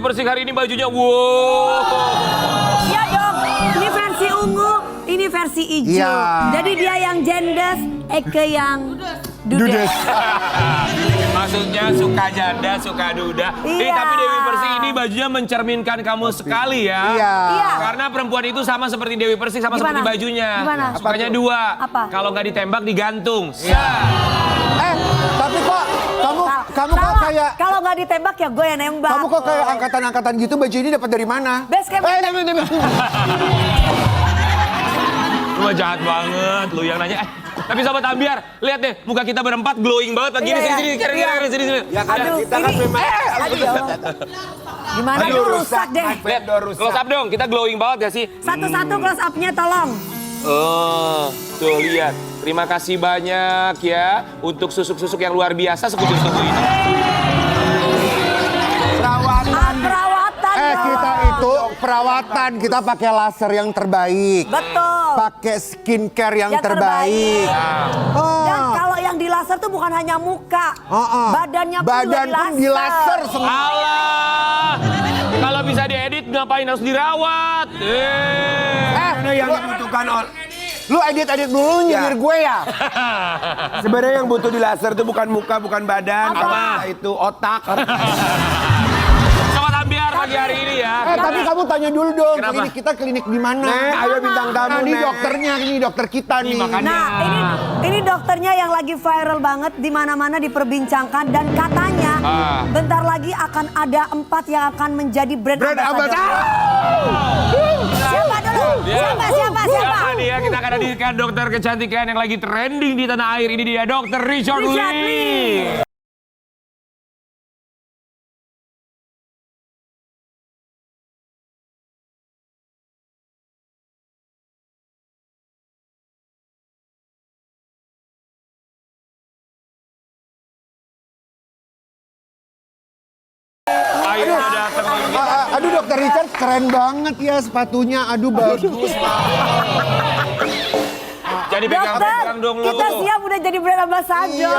Persik hari ini bajunya wow. Iya dong, ini versi ungu, ini versi hijau. Iya. Jadi dia yang jendes, Eke yang dudes. Maksudnya suka janda, suka duda. Iya. Tapi Dewi Persik ini bajunya mencerminkan kamu sekali ya. Iya. Iya. Karena perempuan itu sama seperti Dewi Persik, sama Gimana? seperti bajunya. Gimana? Sukanya dua. Apa? Kalau nggak ditembak digantung. Tapi kok kamu kok Salah. kayak Kalau nggak ditembak ya gue yang nembak. kamu kok kayak angkatan-angkatan gitu, baju ini dapat dari mana? Base camp. Lu mah jahat banget, lu yang nanya. Tapi Sobat Ambiar, lihat deh, muka kita berempat glowing banget lagi. Iya, Sini, iya. sini. Ya kan Aduh, kita kan ini- memang Aduh, ya Allah. Gimana Aduh, tuh rusak, rusak deh. Mike. Vendor rusak. Close up dong, kita glowing banget gak sih? Satu-satu close up-nya tolong. Oh, tuh lihat. Terima kasih banyak ya untuk susuk-susuk yang luar biasa sekutu ini. perawatan. Perawatan dong. Kita itu perawatan, kita pakai laser yang terbaik. Betul. Pakai skincare yang Yang terbaik. Dan kalau yang di laser tuh bukan hanya muka. Badannya pun Badan juga pun di laser semua. Alah, kalau bisa diedit ngapain harus dirawat? Karena yang dibutuhkan Lu edit-edit dulu nyindir gue ya? sebenarnya yang butuh di laser itu bukan muka, bukan badan, Apa? itu otak. Sobat Ambiar pagi hari ini ya. Tapi kamu tanya dulu dong, Kenapa? klinik kita klinik di mana? Ayo bintang tamu, Ini Nek. dokternya, ini dokter kita nih. makanya. Nah, ini dokternya yang lagi viral banget, di mana-mana diperbincangkan dan katanya bentar lagi akan ada 4 yang akan menjadi brand ambassador. Siapa dulu? Siapa? Siapa nih ya? Kita akan hadirkan dokter kecantikan yang lagi trending di tanah air. Ini dia Dokter Richard Lee. Akhirnya datang lagi. Aduh dokter Richard keren banget ya sepatunya. Aduh bagus. Jadi Dokter, pegang dong lu. kita siap udah jadi brand ambassador.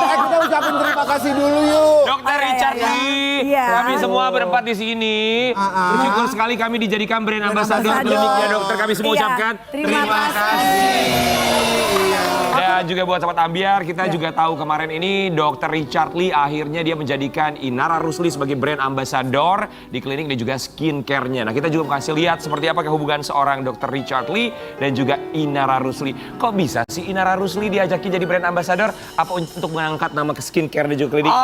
Kita ucapin terima kasih dulu yuk. Dokter Richard Lee, Iya. kami semua berempat di sini. Bersyukur sekali kami dijadikan brand ambassador kliniknya dokter. Kami semua Iya. ucapkan Terima kasih. Dan juga buat Sobat Ambiar, kita juga tahu kemarin ini Dokter Richard Lee akhirnya dia menjadikan Inara Rusli sebagai brand ambassador di klinik dan juga skincare-nya. Nah, kita juga kasih lihat seperti apa hubungan seorang Dokter Richard Lee dan juga Inara Rusli. Kok bisa sih Inara Rusli diajakin jadi brand ambassador? Apa untuk mengangkat nama ke skincare dan juga kliniknya?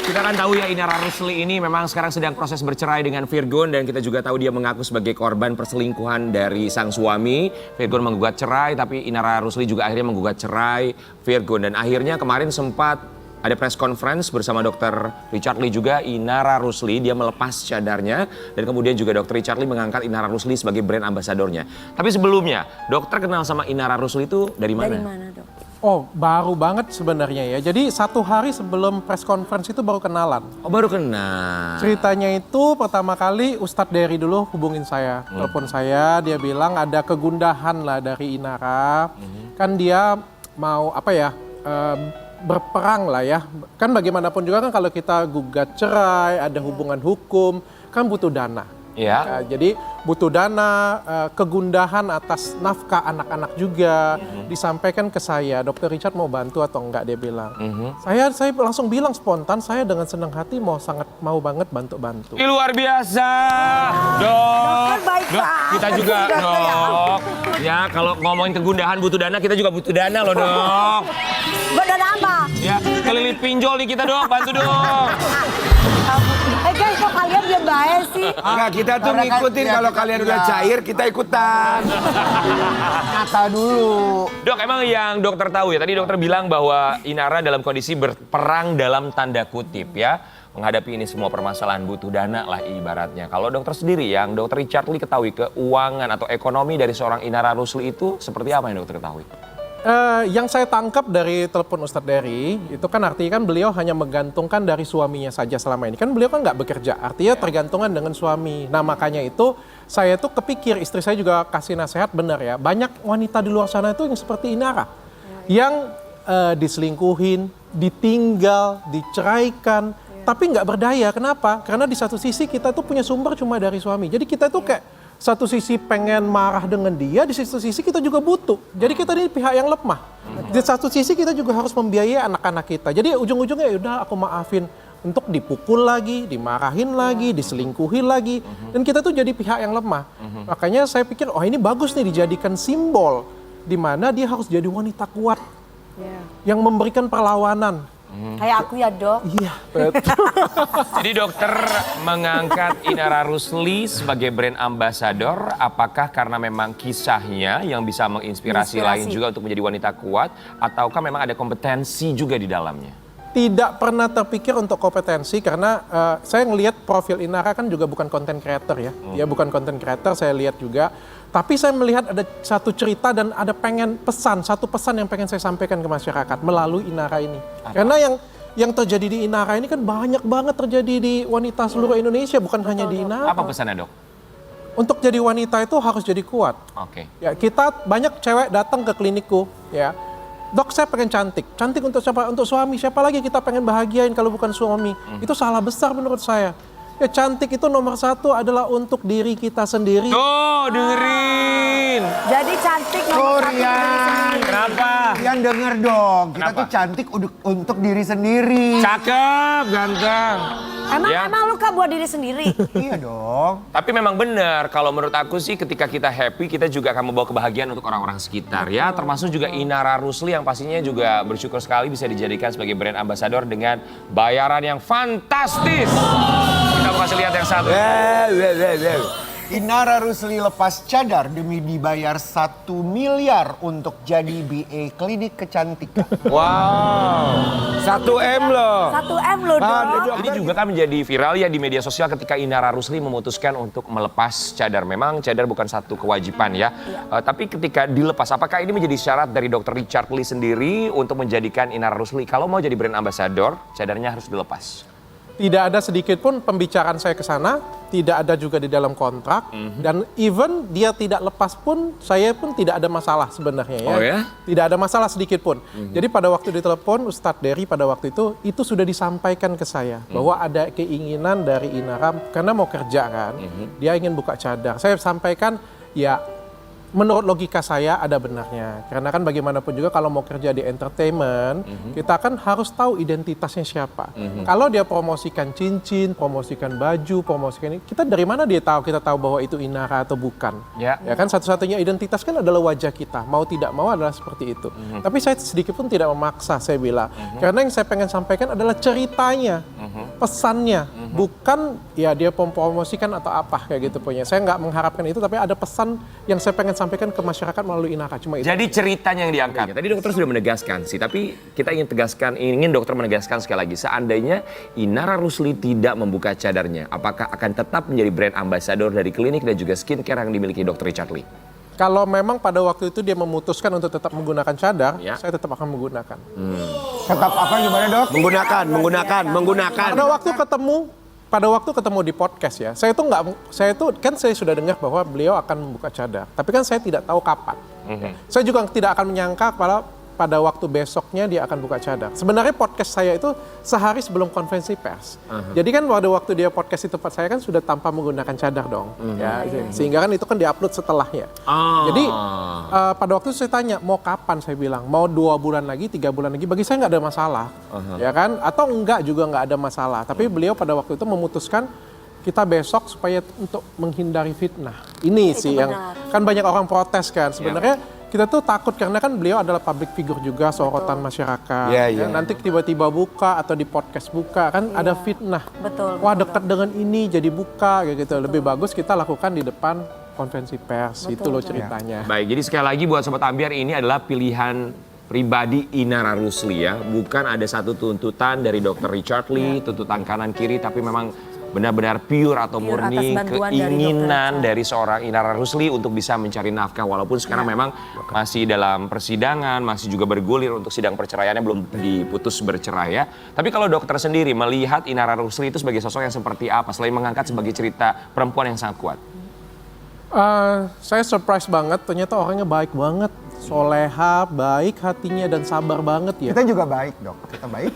Kita kan tahu ya Inara Rusli ini memang sekarang sedang proses bercerai dengan Virgon dan kita juga tahu dia mengaku sebagai korban perselingkuhan dari sang suami. Virgon menggugat cerai tapi Inara Rusli juga akhirnya menggugat cerai Virgon dan akhirnya kemarin sempat ada press conference bersama Dr. Richard Lee juga Inara Rusli, dia melepas cadarnya dan kemudian juga Dr. Richard Lee mengangkat Inara Rusli sebagai brand ambasadornya. Tapi sebelumnya, dokter kenal sama Inara Rusli itu dari mana? Dari mana, Dok? Oh, baru banget sebenarnya ya. Jadi 1 hari sebelum press conference itu baru kenalan. Oh, baru kenal. Ceritanya itu pertama kali Ustadz Dery dulu hubungin saya. Telepon saya, dia bilang ada kegundahan lah dari Inara. Kan dia mau berperang lah ya. Kan bagaimanapun juga kan kalau kita gugat cerai, ada hubungan hukum, kan butuh dana. Ya. Jadi butuh dana, kegundahan atas nafkah anak-anak juga disampaikan ke saya. Dokter Richard mau bantu atau enggak dia bilang. Saya langsung bilang spontan, saya dengan senang hati sangat mau banget bantu-bantu. Ih, luar biasa, dok. Dokter baik Dok, banget. kita juga dok. Ya kalau ngomongin kegundahan butuh dana, kita juga butuh dana loh dok. Badan apa? Ya kelilit pinjol nih kita dok, bantu dok. Guys, kok kalian diam baik sih? Enggak, kita tuh Karena kan ngikutin dia kalau kita kalian udah bilang. cair, kita ikutan. Kata dulu. Dok, emang yang dokter tahu ya, tadi dokter bilang bahwa Inara dalam kondisi berperang dalam tanda kutip ya. Menghadapi ini semua permasalahan butuh dana lah ibaratnya. Kalau dokter sendiri yang dokter Richard Lee ketahui keuangan atau ekonomi dari seorang Inara Rusli itu seperti apa yang dokter ketahui? Yang saya tangkap dari telepon Ustadz Dery, itu kan artinya kan beliau hanya menggantungkan dari suaminya saja selama ini. Kan beliau kan nggak bekerja, artinya tergantungan dengan suami. Nah makanya itu saya tuh kepikir, istri saya juga kasih nasihat benar ya. Banyak wanita di luar sana itu yang seperti Inara. Yang diselingkuhin, ditinggal, diceraikan, tapi nggak berdaya. Kenapa? Karena di satu sisi kita tuh punya sumber cuma dari suami. Jadi kita tuh kayak satu sisi pengen marah dengan dia, di satu sisi kita juga butuh. Jadi kita ini pihak yang lemah. Di satu sisi kita juga harus membiayai anak-anak kita. Jadi ujung-ujungnya ya udah aku maafin. Untuk dipukul lagi, dimarahin lagi, diselingkuhin lagi. Dan kita tuh jadi pihak yang lemah. Makanya saya pikir, oh ini bagus nih dijadikan simbol. Di mana dia harus jadi wanita kuat. Yang memberikan perlawanan. Kayak aku ya dok. Iya, betul. Jadi dokter mengangkat Inara Rusli sebagai brand ambassador, apakah karena memang kisahnya yang bisa menginspirasi lain juga untuk menjadi wanita kuat, ataukah memang ada kompetensi juga di dalamnya? Tidak pernah terpikir untuk kompetensi karena saya ngelihat profil Inara kan juga bukan content creator ya. Dia bukan content creator, saya lihat juga. Tapi saya melihat ada satu cerita dan ada satu pesan yang pengen saya sampaikan ke masyarakat melalui Inara ini. Karena yang terjadi di Inara ini kan banyak banget terjadi di wanita seluruh Indonesia, bukan hanya di Inara. Apa pesannya dok? Untuk jadi wanita itu harus jadi kuat. Oke. Ya, kita banyak cewek datang ke klinikku ya. Dok, saya pengen cantik. Cantik untuk siapa? Untuk suami. Siapa lagi kita pengen bahagiain kalau bukan suami? Itu salah besar menurut saya. Ya cantik itu nomor satu adalah untuk diri kita sendiri. Tuh, dengerin. Jadi cantik nomor satu Rian. diri sendiri. Kenapa? Rian denger dong, kita Kenapa? tuh cantik untuk diri sendiri. Cakep, ganteng. Emang lu Kak buat diri sendiri? Iya dong. Tapi memang benar, kalau menurut aku sih ketika kita happy, kita juga akan membawa kebahagiaan untuk orang-orang sekitar ya. Termasuk juga Inara Rusli yang pastinya juga bersyukur sekali bisa dijadikan sebagai brand ambassador dengan bayaran yang fantastis. Kita mau kasih lihat yang satu. Inara Rusli lepas cadar demi dibayar 1 miliar untuk jadi BA klinik kecantikan. Wow, 1M loh. 1M loh dok. ini juga kan menjadi viral ya di media sosial ketika Inara Rusli memutuskan untuk melepas cadar. Memang cadar bukan satu kewajiban ya. Tapi ketika dilepas, apakah ini menjadi syarat dari Dr. Richard Lee sendiri untuk menjadikan Inara Rusli kalau mau jadi brand ambassador, cadarnya harus dilepas? Tidak ada sedikit pun pembicaraan saya ke sana, tidak ada juga di dalam kontrak, dan even dia tidak lepas pun, saya pun tidak ada masalah sebenarnya ya. Oh ya? Tidak ada masalah sedikit pun. Jadi pada waktu ditelepon Ustadz Dery pada waktu itu sudah disampaikan ke saya bahwa ada keinginan dari Inara karena mau kerja kan, dia ingin buka cadar. Saya sampaikan ya. Menurut logika saya ada benarnya. Karena kan bagaimanapun juga kalau mau kerja di entertainment, kita kan harus tahu identitasnya siapa. Kalau dia promosikan cincin, promosikan baju, promosikan ini, kita dari mana dia tahu? Kita tahu bahwa itu Inara atau bukan. Ya kan satu-satunya identitas kan adalah wajah kita. Mau tidak mau adalah seperti itu. Tapi saya sedikit pun tidak memaksa, saya bilang. Karena yang saya pengen sampaikan adalah ceritanya, pesannya. Bukan ya dia promosikan atau apa kayak gitu punya. Saya nggak mengharapkan itu, tapi ada pesan yang saya pengen sampaikan ke masyarakat melalui Inara, cuma itu. Jadi ceritanya yang diangkat. Tadi dokter sudah menegaskan sih, tapi kita ingin dokter menegaskan sekali lagi. Seandainya Inara Rusli tidak membuka cadarnya, apakah akan tetap menjadi brand ambassador dari klinik dan juga skincare yang dimiliki Dr. Richard Lee? Kalau memang pada waktu itu dia memutuskan untuk tetap menggunakan cadar, saya tetap akan menggunakan. Tetap apa gimana dok? Menggunakan. Pada waktu ketemu di podcast ya, saya sudah dengar bahwa beliau akan membuka cadar. Tapi kan saya tidak tahu kapan. Saya juga tidak akan menyangka pada waktu besoknya dia akan buka cadar. Sebenarnya podcast saya itu sehari sebelum konferensi pers. Jadi kan pada waktu dia podcast di tempat saya kan sudah tanpa menggunakan cadar dong. Ya, sehingga kan itu kan diupload setelahnya. Jadi pada waktu itu saya tanya mau kapan, saya bilang mau 2 bulan lagi, 3 bulan lagi, bagi saya nggak ada masalah. Ya kan? Atau enggak juga nggak ada masalah. Tapi beliau pada waktu itu memutuskan kita besok supaya untuk menghindari fitnah. Ini sih yang kan banyak orang protes kan. Sebenarnya kita tuh takut karena kan beliau adalah public figure juga, sorotan masyarakat. Ya, nanti tiba-tiba buka atau di podcast buka kan ada fitnah. Wah dekat dengan ini jadi buka kayak gitu. Lebih bagus kita lakukan di depan konferensi pers. Itu loh ceritanya. Baik, jadi sekali lagi buat Sobat Ambiar, ini adalah pilihan pribadi Inara Rusli ya. Bukan ada satu tuntutan dari Dr. Richard Lee, tuntutan kanan kiri, tapi memang benar-benar pure atau murni keinginan dari seorang Inara Rusli untuk bisa mencari nafkah. Walaupun sekarang memang masih dalam persidangan, masih juga bergulir untuk sidang perceraiannya belum diputus bercerai ya. Tapi kalau dokter sendiri melihat Inara Rusli itu sebagai sosok yang seperti apa selain mengangkat sebagai cerita perempuan yang sangat kuat? Saya surprise banget, ternyata orangnya baik banget. soleha, baik hatinya dan sabar banget ya. Kita juga baik dok, kita baik.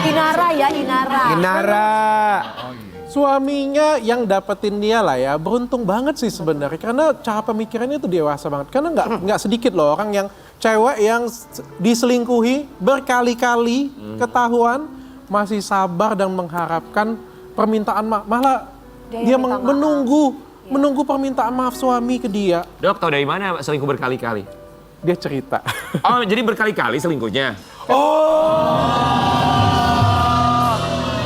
Inara ya, Inara. Inara. Suaminya yang dapetin dia lah ya, beruntung banget sih sebenarnya karena cara pemikirannya itu dewasa banget. Karena nggak sedikit loh orang yang cewek yang diselingkuhi berkali-kali ketahuan masih sabar dan mengharapkan permintaan maaf. Malah dia minta maaf. menunggu permintaan maaf suami ke dia. Dok, tahu dari mana selingkuh berkali-kali? Dia cerita. Oh, jadi berkali-kali selingkuhnya?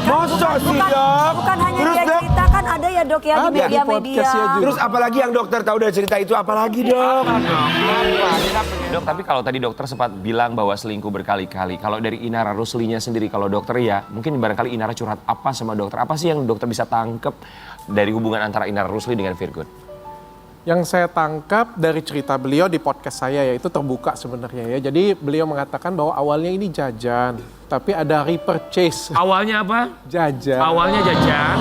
Masa sih dok? Bukan hanya Terus dia dok? cerita, kan ada ya dok ya di Ada di media-media. podcastnya juga. Terus apalagi yang dokter tahu dari cerita itu apalagi dok? Dok, tapi kalau tadi dokter sempat bilang bahwa selingkuh berkali-kali. Kalau dari Inara Ruslinya sendiri, kalau dokter ya, mungkin barangkali Inara curhat apa sama dokter? Apa sih yang dokter bisa tangkep dari hubungan antara Inara Rusli dengan Virgon? Yang saya tangkap dari cerita beliau di podcast saya ya itu terbuka sebenarnya ya. Jadi beliau mengatakan bahwa awalnya ini jajan, tapi ada repurchase. Awalnya apa? Jajan. Awalnya jajan.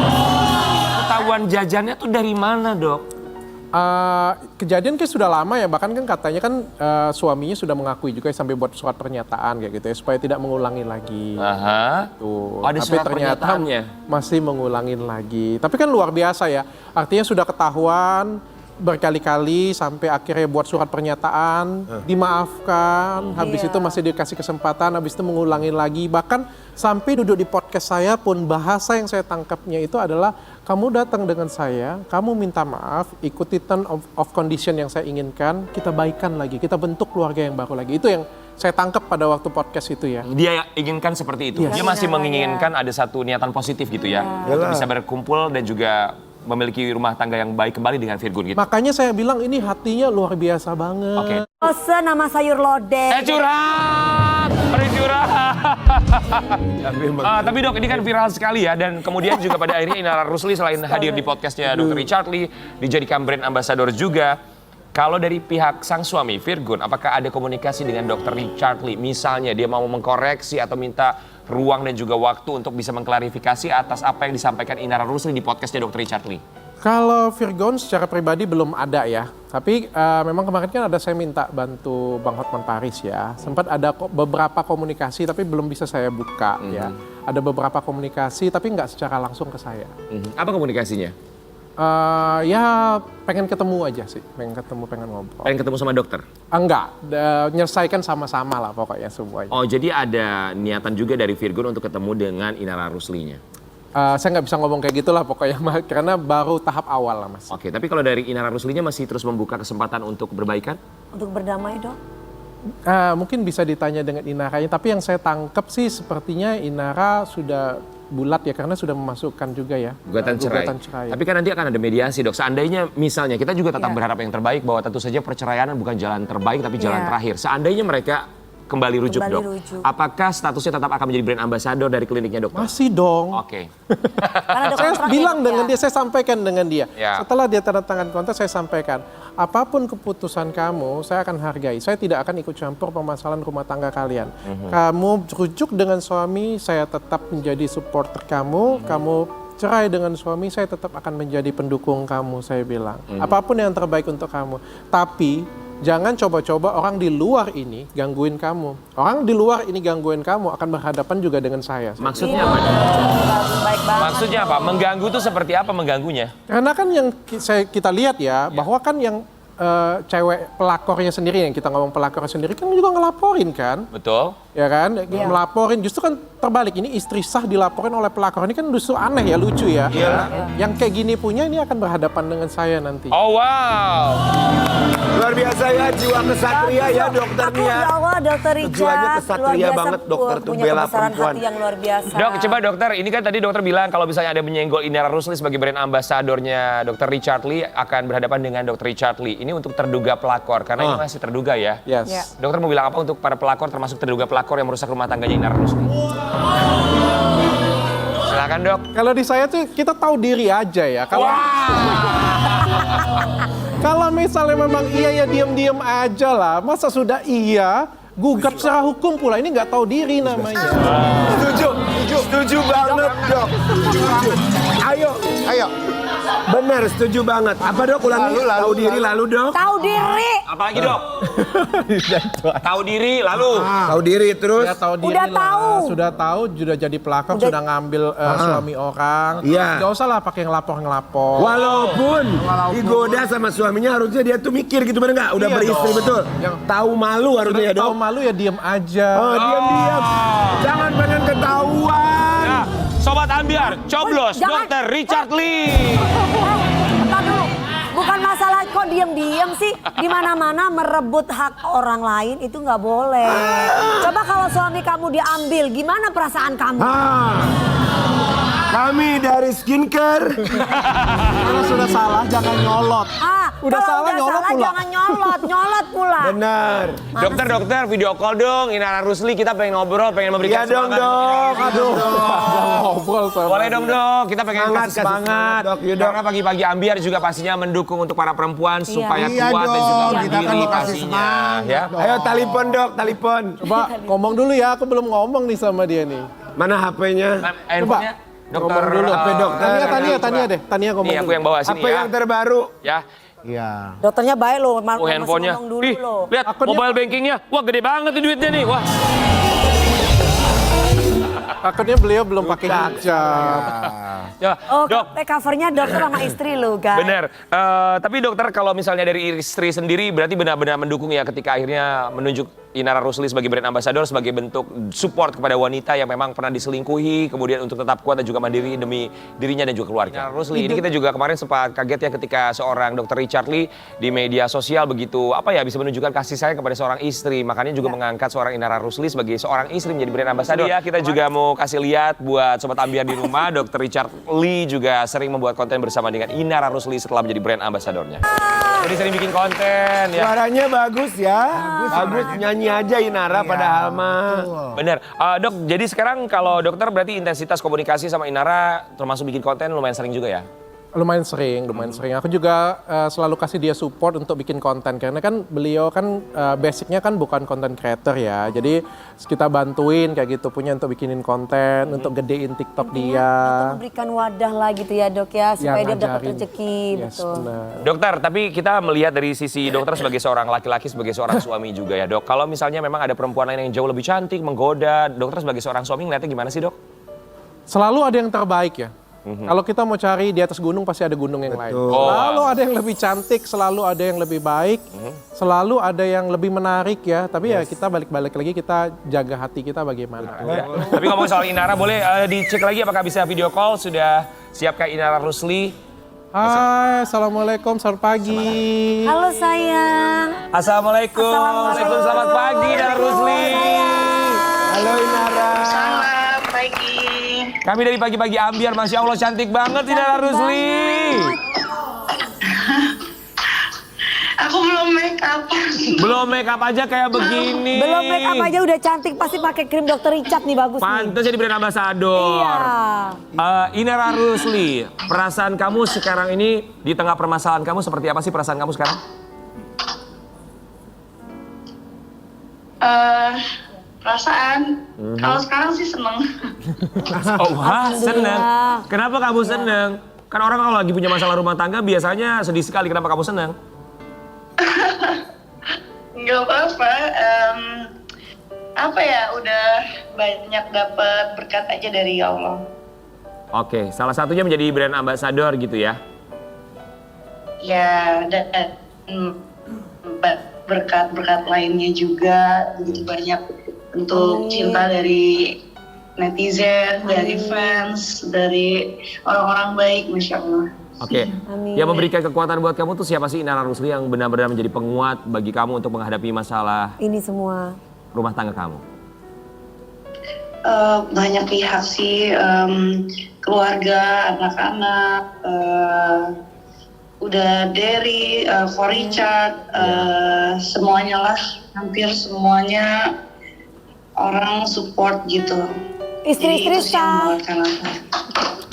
Ketahuan jajannya tuh dari mana, Dok? Kejadian kayak sudah lama ya, bahkan kan katanya kan suaminya sudah mengakui juga sampai buat surat pernyataan kayak gitu ya, supaya tidak mengulangi lagi. Aha. Tuh. Ada Tapi surat ternyata pernyataannya? masih mengulangin lagi. Tapi kan luar biasa ya, artinya sudah ketahuan berkali-kali sampai akhirnya buat surat pernyataan, dimaafkan, habis itu masih dikasih kesempatan, habis itu mengulangin lagi. Bahkan sampai duduk di podcast saya pun bahasa yang saya tangkapnya itu adalah kamu datang dengan saya, kamu minta maaf, ikuti term of condition yang saya inginkan, kita baikan lagi, kita bentuk keluarga yang baru lagi. Itu yang saya tangkap pada waktu podcast itu ya. Dia inginkan seperti itu. Yes. Dia masih Inara, menginginkan ada satu niatan positif gitu ya. Untuk bisa berkumpul dan juga memiliki rumah tangga yang baik kembali dengan Virgon gitu. Makanya saya bilang ini hatinya luar biasa banget. Oke. Pesen nama sayur lodeh. Curhat! Tapi dok, ini kan viral sekali ya. Dan kemudian juga pada akhirnya Inara Rusli selain hadir di podcastnya Dr. Richard Lee, dijadikan brand ambassador juga. Kalau dari pihak sang suami, Virgon, apakah ada komunikasi dengan Dr. Richard Lee? Misalnya dia mau mengkoreksi atau minta ruang dan juga waktu untuk bisa mengklarifikasi atas apa yang disampaikan Inara Rusli di podcastnya Dr. Richard Lee? Kalau Virgon secara pribadi belum ada ya. Tapi memang kemarin kan ada saya minta bantu Bang Hotman Paris ya. Sempat ada beberapa komunikasi tapi belum bisa saya buka ya. Ada beberapa komunikasi tapi nggak secara langsung ke saya. Apa komunikasinya? Ya pengen ketemu aja sih. Pengen ngobrol. Pengen ketemu sama dokter? Enggak, nyelesaikan sama-sama lah pokoknya semuanya. Oh, jadi ada niatan juga dari Virgon untuk ketemu dengan Inara Ruslinya? Saya nggak bisa ngomong kayak gitulah pokoknya karena baru tahap awal lah mas. Oke, tapi kalau dari Inara Ruslinya masih terus membuka kesempatan untuk berbaikan? Untuk berdamai dok. Mungkin bisa ditanya dengan Inaranya, tapi yang saya tangkap sih sepertinya Inara sudah bulat ya karena sudah memasukkan juga ya Gugatan cerai. Tapi kan nanti akan ada mediasi dok. Seandainya misalnya kita juga tetap berharap yang terbaik bahwa tentu saja perceraian bukan jalan terbaik tapi jalan terakhir. Seandainya mereka kembali rujuk dok. Apakah statusnya tetap akan menjadi brand ambassador dari kliniknya dokter? Masih dong. Oke. Saya bilang dengan dia, saya sampaikan dengan dia. Ya. Setelah dia tanda tangan kontrak, saya sampaikan, apapun keputusan kamu, saya akan hargai. Saya tidak akan ikut campur permasalahan rumah tangga kalian. Kamu rujuk dengan suami, saya tetap menjadi supporter kamu. Kamu cerai dengan suami, saya tetap akan menjadi pendukung kamu, saya bilang. Apapun yang terbaik untuk kamu. Tapi jangan coba-coba orang di luar ini gangguin kamu. Orang di luar ini gangguin kamu akan berhadapan juga dengan saya. Maksudnya apa? Baik banget. Maksudnya apa? Mengganggu itu seperti apa mengganggunya? Karena kan yang kita lihat ya, bahwa kan yang cewek pelakornya sendiri, yang kita ngomong pelakornya sendiri kan juga ngelaporin kan. Betul. Ya kan, melaporin, justru kan terbalik, ini istri sah dilaporin oleh pelakor, ini kan justru aneh ya, lucu ya. Yang kayak gini punya ini akan berhadapan dengan saya nanti. Oh wow. Luar biasa ya, jiwa kesatria ya dokternya. Ya Allah, Dr. Richard. Tujuannya kesatria banget dokter tuh, punya bela kebesaran perempuan. hati yang luar biasa. Dok, coba dokter, ini kan tadi dokter bilang kalau misalnya ada menyenggol Inara Rusli sebagai brand ambasadornya Dr. Richard Lee akan berhadapan dengan Dr. Richard Lee. Ini untuk terduga pelakor, karena ini masih terduga ya. Yes. Dokter mau bilang apa untuk para pelakor termasuk terduga pelakor yang merusak rumah tangganya Inara Rusli? Silakan dok. Kalau di saya tuh kita tahu diri aja ya. Kalau misalnya memang iya ya diam-diam aja lah. Masa sudah iya gugat secara hukum pula, ini nggak tahu diri namanya. Setuju banget dok. Setuju. Ayo. Benar, setuju banget. Apa dok? Ulangi. Tahu diri lalu dok. Tahu diri. Apalagi dok? Tahu diri lalu. Tahu diri terus. Ya tahu diri Udah lah. tahu. Sudah tahu, sudah jadi pelakor, Udah- sudah ngambil suami orang. Iya. Gak usah lah pakai ngelapor-ngelapor. Walaupun digoda sama suaminya harusnya dia tuh mikir gitu bener nggak? Udah Iya beristri dong. betul. Yang- Tahu malu harusnya ya Tahu dok. malu ya diem aja. Oh diam-diam. Jangan pengen ketahuan. Ya, Sobat Ambiar, coblos Jangan. Dr. Richard Lee. Bentar dulu. Bukan masalah kok diem-diem sih. Di mana-mana merebut hak orang lain itu nggak boleh. Coba kalau suami kamu diambil, gimana perasaan kamu? Kami dari skincare. Kalau sudah salah jangan nyolot. Udah Kalau salah nyolot pula. jangan nyolot pula. Benar. Dokter, video call dong. Inara Rusli, kita pengen ngobrol, pengen memberikan Iya dong semangat. dok. Aduh. Ngobrol sama. Boleh dong dok, kita pengen Semangat, kasih kasih semangat. semangat, Dok. Yuk, Dok. Karena pagi-pagi Ambiar juga pastinya mendukung untuk para perempuan supaya Iya kuat dan dong, juga kita kan mandiri mau kasih pastinya. semangat Ya. dong. Ayo telepon dok, telepon. Coba ngomong dulu ya, aku belum ngomong nih sama dia nih. Mana HP-nya? Handphonenya dokter. Ngomong dulu, HP dokter. Tania deh. Tania ngomong Nih aku dulu. yang bawa sini HP ya. yang terbaru. Ya. Iya. Dokternya baik loh, masih Handphonenya. ngomong dulu Ih, loh. lihat mobile bankingnya. Wah gede banget nih duitnya nih. Wah. Takutnya beliau belum pakai hijab. Ya, Oh, dok. covernya dokter sama istri lo, guys. Bener. Tapi dokter kalau misalnya dari istri sendiri berarti benar-benar mendukung ya ketika akhirnya menunjuk Inara Rusli sebagai brand ambassador sebagai bentuk support kepada wanita yang memang pernah diselingkuhi kemudian untuk tetap kuat dan juga mandiri demi dirinya dan juga keluarga. Inara Rusli ini kita juga kemarin sempat kaget ya ketika seorang Dr. Richard Lee di media sosial begitu bisa menunjukkan kasih sayang kepada seorang istri. Makanya juga mengangkat seorang Inara Rusli sebagai seorang istri menjadi brand ambassador. Ya, kita juga mau kasih lihat buat sobat Ambiar di rumah, Dr. Richard Lee juga sering membuat konten bersama dengan Inara Rusli setelah menjadi brand ambassadornya. Jadi sering bikin konten ya. Suaranya bagus ya. Bagus nyanyi aja Inara padahal mah. Bener. Dok, jadi sekarang kalau dokter berarti intensitas komunikasi sama Inara termasuk bikin konten lumayan sering juga ya? Lumayan sering. Aku juga selalu kasih dia support untuk bikin konten. Karena kan beliau kan basicnya kan bukan content creator ya. Jadi kita bantuin kayak gitu punya untuk bikinin konten, untuk gedein TikTok dia. Memberikan wadah lah gitu ya dok ya, supaya dia dapat ngajarin. rezeki. Yes, Betul. benar. Dokter, tapi kita melihat dari sisi dokter sebagai seorang laki-laki, sebagai seorang suami juga ya dok. Kalau misalnya memang ada perempuan lain yang jauh lebih cantik, menggoda, dokter sebagai seorang suami ngeliatnya gimana sih dok? Selalu ada yang terbaik ya. Kalau kita mau cari di atas gunung pasti ada gunung yang lain. Betul. Selalu ada yang lebih cantik, selalu ada yang lebih baik, selalu ada yang lebih menarik ya. Tapi ya kita balik-balik lagi kita jaga hati kita bagaimana. Tapi ngomong soal Inara, boleh dicek lagi apakah bisa video call? Sudah siapkah Inara Rusli? Hai, assalamualaikum, selamat pagi. Halo sayang. Assalamualaikum. Assalamualaikum. Selamat pagi Inara Rusli. Halo Inara. Selamat pagi. Kami dari pagi-pagi Ambiar, Masya Allah cantik banget Inara Rusli. Aku belum make up. Belum make up aja kayak begini. Belum make up aja udah cantik, pasti pakai krim Dr. Richard nih, bagus nih. Pantes jadi brand ambassador. Iya. Inara Rusli, perasaan kamu sekarang ini di tengah permasalahan kamu seperti apa sih perasaan kamu sekarang? Perasaan. Kalau sekarang sih seneng. Oh wah, Alhamdulillah. seneng. Kenapa kamu seneng? Kan orang kalau lagi punya masalah rumah tangga biasanya sedih sekali. Kenapa kamu seneng? Nggak apa-apa. Apa ya, udah banyak dapat berkat aja dari Allah. Oke, salah satunya menjadi brand ambassador gitu ya? Ya, dan berkat-berkat lainnya juga begitu banyak untuk cinta dari netizen, dari fans, dari orang-orang baik, Masya Allah. Oke, Amin. yang memberikan kekuatan buat kamu tuh siapa sih Inara Rusli yang benar-benar menjadi penguat bagi kamu untuk menghadapi masalah Ini semua. rumah tangga kamu? Banyak pihak sih, keluarga, anak-anak, udah dari for Richard, semuanya lah, hampir semuanya orang support gitu. Istri-istri Jadi itu sih yang sah. menguatkan aku.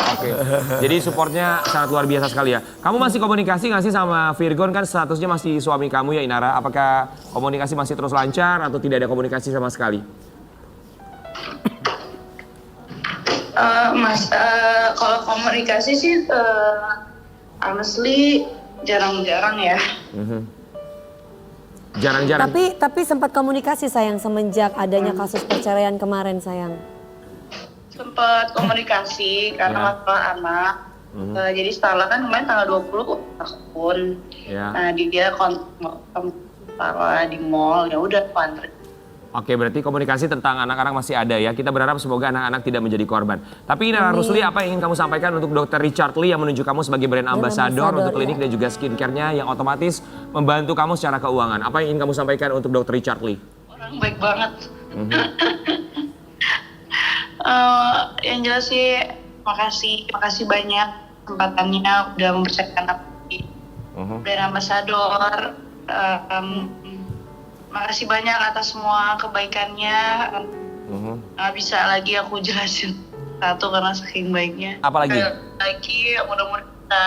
Oke, jadi supportnya sangat luar biasa sekali ya. Kamu masih komunikasi nggak sih sama Virgon, kan statusnya masih suami kamu ya Inara? Apakah komunikasi masih terus lancar atau tidak ada komunikasi sama sekali? Mas, kalau komunikasi sih honestly jarang-jarang ya. Jarang-jarang. Tapi sempat komunikasi sayang semenjak adanya kasus perceraian kemarin sayang. Sempat komunikasi karena masalah anak. Jadi setelah kan kemarin tanggal 20 tahun. Ya. Nah dia di mall, ya udah aku anterin. Oke, berarti komunikasi tentang anak-anak masih ada ya. Kita berharap semoga anak-anak tidak menjadi korban. Tapi Inara Rusli, apa yang ingin kamu sampaikan untuk Dr. Richard Lee yang menunjuk kamu sebagai brand ambassador untuk klinik dan juga skincare-nya yang otomatis membantu kamu secara keuangan? Apa yang ingin kamu sampaikan untuk Dr. Richard Lee? Orang baik banget. Yang jelas sih makasih banyak kesempatannya udah mempercayakan aku di brand ambassador. Makasih banyak atas semua kebaikannya. Nggak bisa lagi aku jelasin satu karena saking baiknya. Apalagi? Lagi mudah-mudahan kita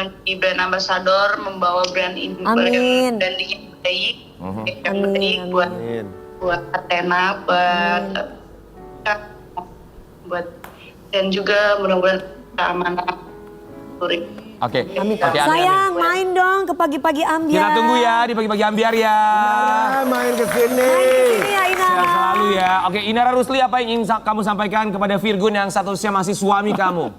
menjadi brand ambassador, membawa brand ini Amin. branding yang baik, yang Amin, baik amin. buat Athena, buat dan juga mudah-mudahan keamanan touring. Oke. Amin. Oke, Sayang main dong ke pagi-pagi ambiar. Kita tunggu ya di pagi-pagi ambiar ya. Main ke sini. Main ke sini ya Inara. Sehat selalu ya. Oke, Inara Rusli, apa yang ingin kamu sampaikan kepada Virgun yang statusnya masih suami kamu?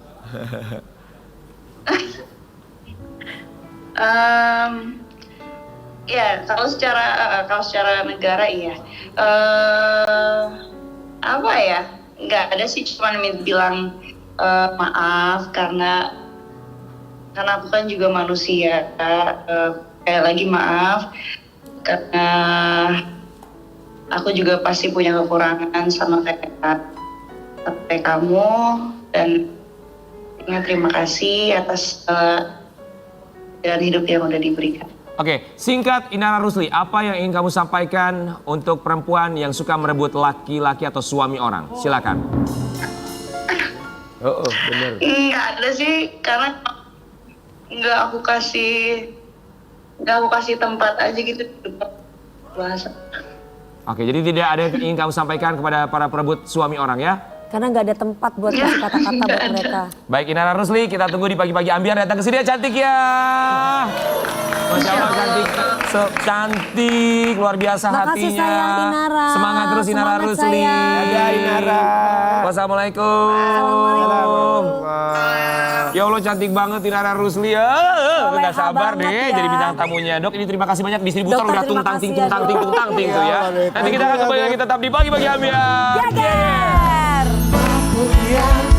Ya, kalau secara negara iya. Apa ya? Nggak ada sih, cuman bilang maaf karena aku kan juga manusia. Kayak lagi maaf karena aku juga pasti punya kekurangan sama kayak kamu, dan terima kasih atas jalan hidup yang udah diberikan. Oke, singkat Inara Rusli, apa yang ingin kamu sampaikan untuk perempuan yang suka merebut laki-laki atau suami orang? Silakan. Bener. Nggak ada sih, karena nggak aku kasih tempat aja gitu bahasa. Oke, jadi tidak ada yang ingin kamu sampaikan kepada para perebut suami orang ya? Karena nggak ada tempat buat kasih kata-kata buat mereka. Baik Inara Rusli, kita tunggu di pagi-pagi ambiar datang ke sini ya, cantik ya. Masya Allah cantik, cantik, luar biasa Makasih hatinya. sayang Inara. Semangat terus Inara Semangat, Rusli. sayang. Dadah Inara. Wassalamualaikum. Ya Allah cantik banget Inara Rusli ya. Nggak sabar banget deh ya. jadi bintang tamunya. Dok, ini terima kasih banyak distributor Dokter, udah terima tung-tang-ting, kasih ya, tung-tang-ting, Dok. tung-tang-ting tuh ya. Nanti kita akan kembali lagi tetap di pagi-pagi ambiar. Jager. Aku yang